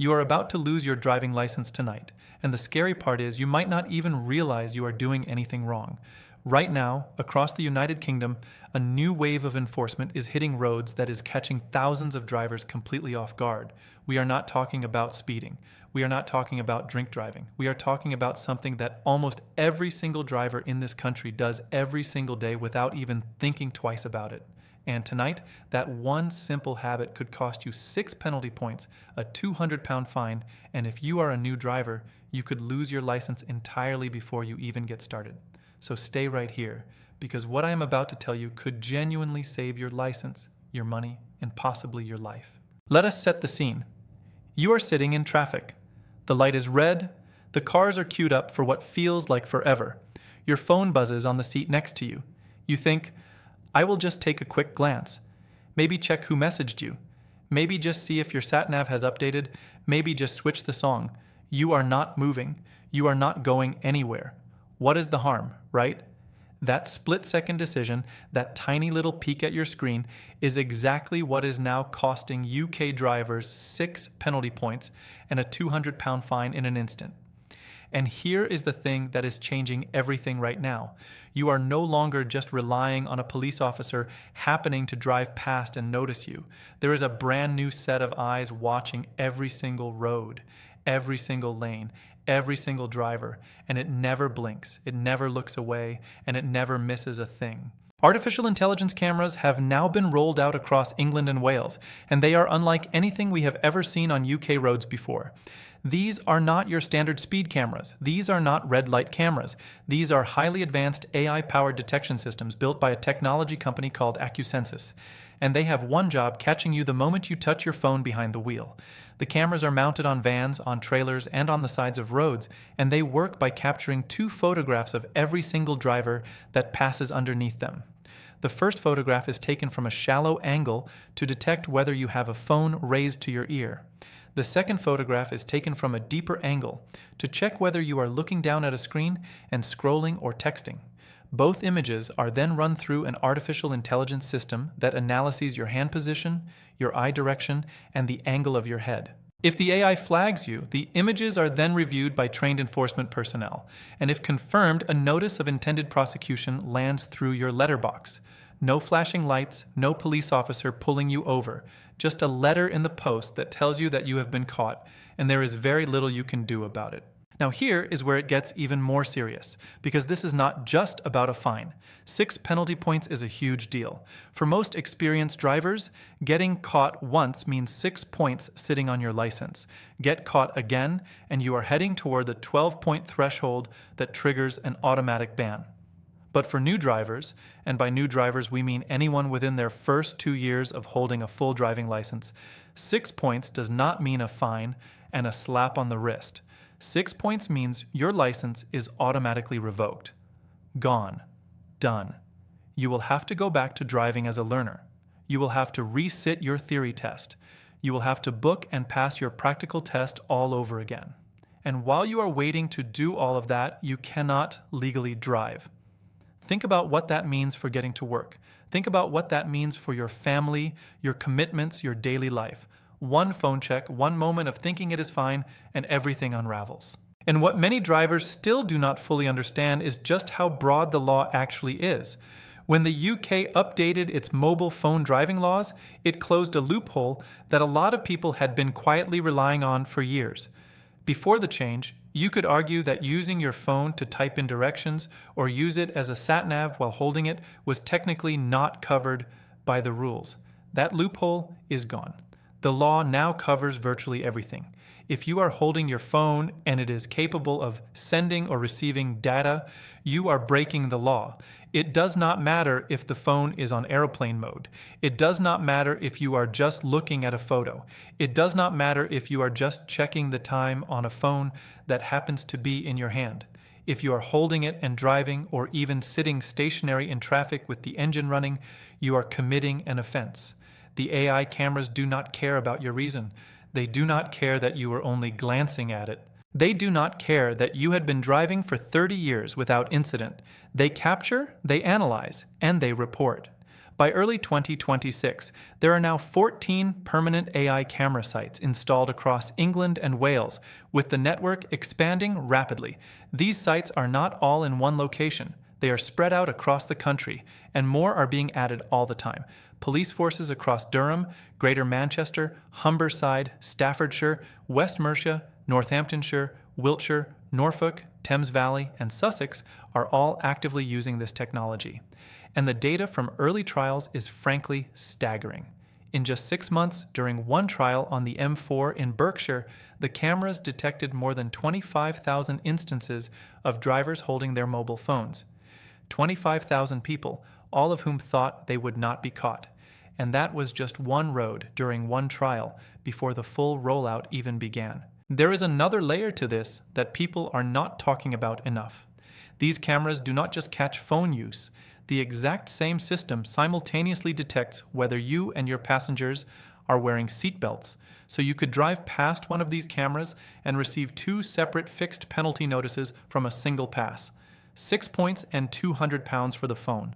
You are about to lose your driving license tonight, and the scary part is you might not even realize you are doing anything wrong. Right now, across the United Kingdom, a new wave of enforcement is hitting roads that is catching thousands of drivers completely off guard. We are not talking about speeding. We are not talking about drink driving. We are talking about something that almost every single driver in this country does every single day without even thinking twice about it. And tonight, that one simple habit could cost you 6 penalty points, a 200-pound fine, and if you are a new driver, you could lose your license entirely before you even get started. So stay right here, because what I am about to tell you could genuinely save your license, your money, and possibly your life. Let us set the scene. You are sitting in traffic. The light is red. The cars are queued up for what feels like forever. Your phone buzzes on the seat next to you. You think, I will just take a quick glance. Maybe check who messaged you. Maybe just see if your sat-nav has updated. Maybe just switch the song. You are not moving. You are not going anywhere. What is the harm, right? That split-second decision, that tiny little peek at your screen, is exactly what is now costing UK drivers 6 penalty points and a 200-pound fine in an instant. And here is the thing that is changing everything right now. You are no longer just relying on a police officer happening to drive past and notice you. There is a brand new set of eyes watching every single road, every single lane, every single driver, and it never blinks, it never looks away, and it never misses a thing. Artificial intelligence cameras have now been rolled out across England and Wales, and they are unlike anything we have ever seen on UK roads before. These are not your standard speed cameras. These are not red light cameras. These are highly advanced AI-powered detection systems built by a technology company called Accusensus. And they have one job: catching you the moment you touch your phone behind the wheel. The cameras are mounted on vans, on trailers, and on the sides of roads, and they work by capturing 2 photographs of every single driver that passes underneath them. The first photograph is taken from a shallow angle to detect whether you have a phone raised to your ear. The second photograph is taken from a deeper angle to check whether you are looking down at a screen and scrolling or texting. Both images are then run through an artificial intelligence system that analyzes your hand position, your eye direction, and the angle of your head. If the AI flags you, the images are then reviewed by trained enforcement personnel, and if confirmed, a notice of intended prosecution lands through your letterbox. No flashing lights, no police officer pulling you over, just a letter in the post that tells you that you have been caught, and there is very little you can do about it. Now here is where it gets even more serious, because this is not just about a fine. 6 penalty points is a huge deal. For most experienced drivers, getting caught once means 6 points sitting on your license. Get caught again, and you are heading toward the 12-point threshold that triggers an automatic ban. But for new drivers, and by new drivers we mean anyone within their first 2 years of holding a full driving license, 6 points does not mean a fine and a slap on the wrist. 6 points means your license is automatically revoked. Gone. Done. You will have to go back to driving as a learner. You will have to resit your theory test. You will have to book and pass your practical test all over again. And while you are waiting to do all of that, you cannot legally drive. Think about what that means for getting to work. Think about what that means for your family, your commitments, your daily life. One phone check, one moment of thinking it is fine, and everything unravels. And what many drivers still do not fully understand is just how broad the law actually is. When the UK updated its mobile phone driving laws, it closed a loophole that a lot of people had been quietly relying on for years. Before the change, you could argue that using your phone to type in directions or use it as a sat-nav while holding it was technically not covered by the rules. That loophole is gone. The law now covers virtually everything. If you are holding your phone and it is capable of sending or receiving data, you are breaking the law. It does not matter if the phone is on airplane mode. It does not matter if you are just looking at a photo. It does not matter if you are just checking the time on a phone that happens to be in your hand. If you are holding it and driving, or even sitting stationary in traffic with the engine running, you are committing an offense. The AI cameras do not care about your reason. They do not care that you were only glancing at it. They do not care that you had been driving for 30 years without incident. They capture, they analyze, and they report. By early 2026, there are now 14 permanent AI camera sites installed across England and Wales, with the network expanding rapidly. These sites are not all in one location. They are spread out across the country, and more are being added all the time. Police forces across Durham, Greater Manchester, Humberside, Staffordshire, West Mercia, Northamptonshire, Wiltshire, Norfolk, Thames Valley, and Sussex are all actively using this technology. And the data from early trials is frankly staggering. In just 6 months, during one trial on the M4 in Berkshire, the cameras detected more than 25,000 instances of drivers holding their mobile phones. 25,000 people, all of whom thought they would not be caught. And that was just one road during one trial before the full rollout even began. There is another layer to this that people are not talking about enough. These cameras do not just catch phone use. The exact same system simultaneously detects whether you and your passengers are wearing seatbelts. So you could drive past one of these cameras and receive 2 separate fixed penalty notices from a single pass. 6 points and £200 for the phone.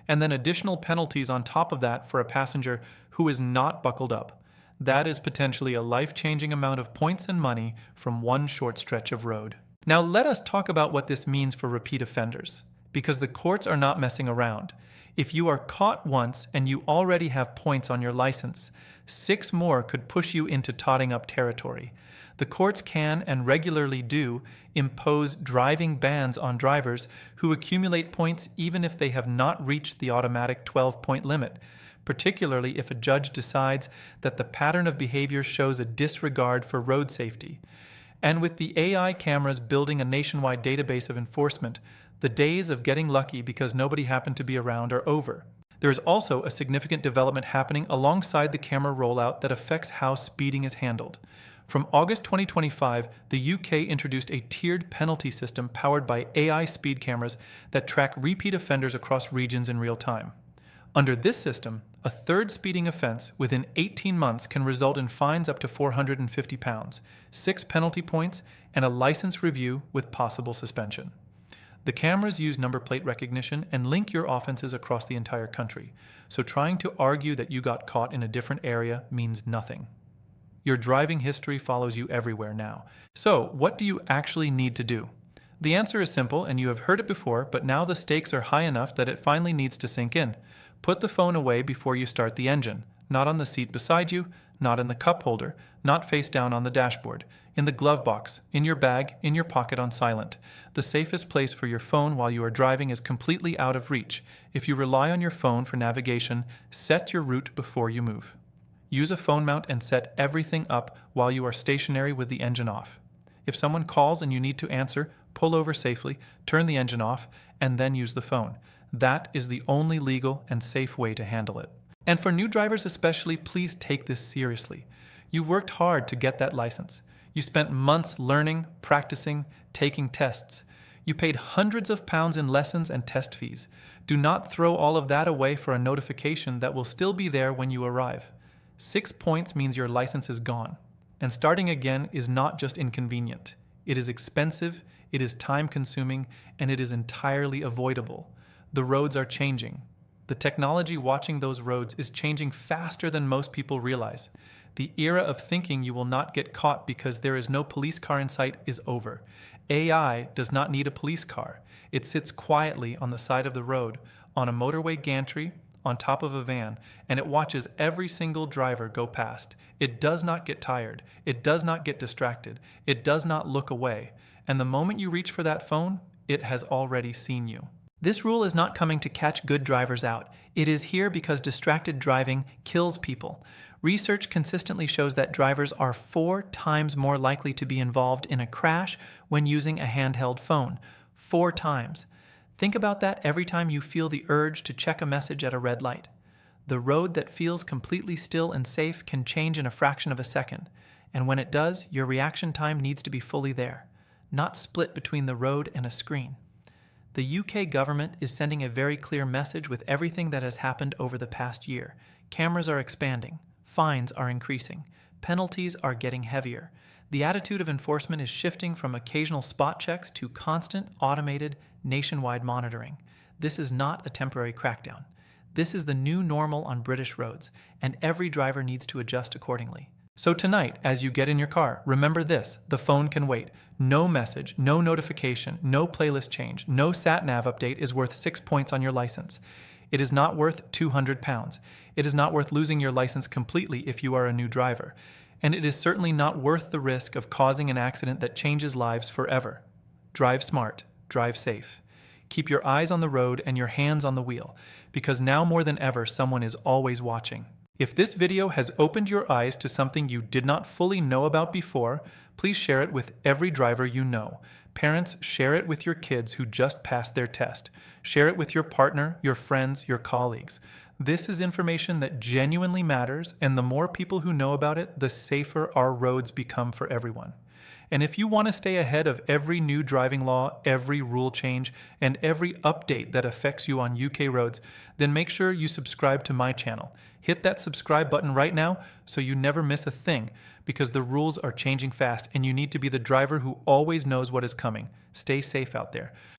And then additional penalties on top of that for a passenger who is not buckled up. That is potentially a life-changing amount of points and money from one short stretch of road. Now let us talk about what this means for repeat offenders, because the courts are not messing around. If you are caught once and you already have points on your license, 6 more could push you into totting up territory. The courts can, and regularly do, impose driving bans on drivers who accumulate points even if they have not reached the automatic 12-point limit, particularly if a judge decides that the pattern of behavior shows a disregard for road safety. And with the AI cameras building a nationwide database of enforcement, the days of getting lucky because nobody happened to be around are over. There is also a significant development happening alongside the camera rollout that affects how speeding is handled. From August 2025, the UK introduced a tiered penalty system powered by AI speed cameras that track repeat offenders across regions in real time. Under this system, a third speeding offense within 18 months can result in fines up to £450, 6 penalty points, and a license review with possible suspension. The cameras use number plate recognition and link your offenses across the entire country, so trying to argue that you got caught in a different area means nothing. Your driving history follows you everywhere now. So, what do you actually need to do? The answer is simple, and you have heard it before, but now the stakes are high enough that it finally needs to sink in. Put the phone away before you start the engine. Not on the seat beside you, not in the cup holder, not face down on the dashboard, in the glove box, in your bag, in your pocket on silent. The safest place for your phone while you are driving is completely out of reach. If you rely on your phone for navigation, set your route before you move. Use a phone mount and set everything up while you are stationary with the engine off. If someone calls and you need to answer, pull over safely, turn the engine off, and then use the phone. That is the only legal and safe way to handle it. And for new drivers especially, please take this seriously. You worked hard to get that license. You spent months learning, practicing, taking tests. You paid hundreds of pounds in lessons and test fees. Do not throw all of that away for a notification that will still be there when you arrive. 6 points means your license is gone. And starting again is not just inconvenient. It is expensive, it is time-consuming, and it is entirely avoidable. The roads are changing. The technology watching those roads is changing faster than most people realize. The era of thinking you will not get caught because there is no police car in sight is over. AI does not need a police car. It sits quietly on the side of the road, on a motorway gantry, on top of a van, and it watches every single driver go past. It does not get tired. It does not get distracted. It does not look away. And the moment you reach for that phone, it has already seen you. This rule is not coming to catch good drivers out. It is here because distracted driving kills people. Research consistently shows that drivers are 4 times more likely to be involved in a crash when using a handheld phone. 4 times. Think about that every time you feel the urge to check a message at a red light. The road that feels completely still and safe can change in a fraction of a second. And when it does, your reaction time needs to be fully there, not split between the road and a screen. The UK government is sending a very clear message with everything that has happened over the past year. Cameras are expanding. Fines are increasing. Penalties are getting heavier. The attitude of enforcement is shifting from occasional spot checks to constant, automated, nationwide monitoring. This is not a temporary crackdown. This is the new normal on British roads, and every driver needs to adjust accordingly. So tonight, as you get in your car, remember this: the phone can wait. No message, no notification, no playlist change, no sat-nav update is worth 6 points on your license. It is not worth £200. It is not worth losing your license completely if you are a new driver. And it is certainly not worth the risk of causing an accident that changes lives forever. Drive smart, drive safe. Keep your eyes on the road and your hands on the wheel, because now more than ever, someone is always watching. If this video has opened your eyes to something you did not fully know about before, please share it with every driver you know. Parents, share it with your kids who just passed their test. Share it with your partner, your friends, your colleagues. This is information that genuinely matters, and the more people who know about it, the safer our roads become for everyone. And if you want to stay ahead of every new driving law, every rule change, and every update that affects you on UK roads, then make sure you subscribe to my channel. Hit that subscribe button right now so you never miss a thing, because the rules are changing fast and you need to be the driver who always knows what is coming. Stay safe out there.